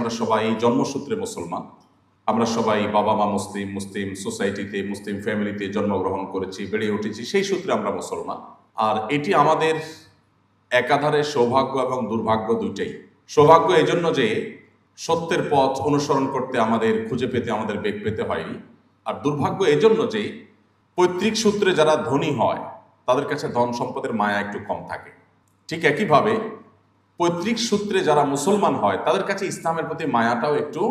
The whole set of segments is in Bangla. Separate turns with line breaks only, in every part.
আমরা সবাই জন্মসূত্রে মুসলমান। আমরা সবাই বাবা মা মুসলিম, মুসলিম সোসাইটিতে, মুসলিম ফ্যামিলিতে জন্মগ্রহণ করেছি, বেড়ে উঠেছি, সেই সূত্রে আমরা মুসলমান। আর এটি আমাদের একাধারে সৌভাগ্য এবং দুর্ভাগ্য দুইটাই। সৌভাগ্য এজন্য যে সত্যের পথ অনুসরণ করতে আমাদের খুঁজে পেতে, আমাদের বেগ পেতে হয়নি। আর দুর্ভাগ্য এজন্য যে পৈতৃক সূত্রে যারা ধনী হয় তাদের কাছে ধন সম্পদের মায়া একটু কম থাকে। ঠিক একইভাবে পৈতৃক সূত্রে যারা মুসলমান হয় তাদের কাছে ইসলামের প্রতি মায়াটাও একটু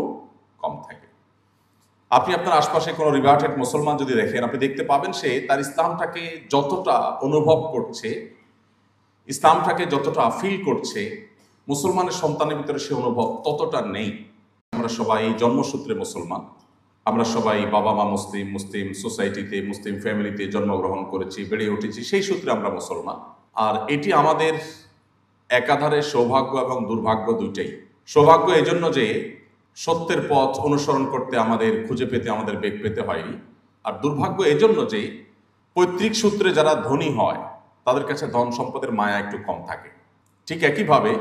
কম থাকে। আপনি আপনার আশপাশে কোনো রিভার্টেড মুসলমান যদি দেখেন, আপনি দেখতে পাবেন সে তার ইসলামটাকে যতটা অনুভব করছে, ইসলামটাকে যতটা ফিল করছে, মুসলমানের সন্তানের ভিতরে সে অনুভব ততটা নেই। আমরা সবাই জন্মসূত্রে মুসলমান। আমরা সবাই বাবা মা মুসলিম, মুসলিম সোসাইটিতে, মুসলিম ফ্যামিলিতে জন্মগ্রহণ করেছি, বেড়ে উঠেছি, সেই সূত্রে আমরা মুসলমান। আর এটি আমাদের একাধারে সৌভাগ্য এবং দুর্ভাগ্য দুইটাই। সৌভাগ্য এজন্য যে সত্যের পথ অনুসরণ করতে আমাদের খুঁজে পেতে, আমাদের বেগ পেতে হয়নি। আর দুর্ভাগ্য এজন্য যে পৈতৃক সূত্রে যারা ধনী হয় তাদের কাছে ধন সম্পদের মায়া একটু কম থাকে। ঠিক একইভাবে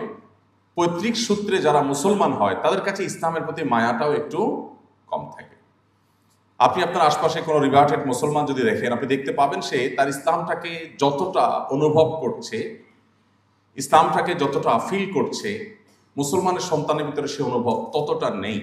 পৈতৃক সূত্রে যারা মুসলমান হয় তাদের কাছে ইসলামের প্রতি মায়াটাও একটু কম থাকে। আপনি আপনার আশপাশে কোনো রিভার্টেড মুসলমান যদি দেখেন, আপনি দেখতে পাবেন সে তার ইসলামটাকে যতটা অনুভব করছে, ইসলামটাকে যতটা ফিল করছে, মুসলমানের সন্তানের ভিতরে সে অনুভব ততটা নেই।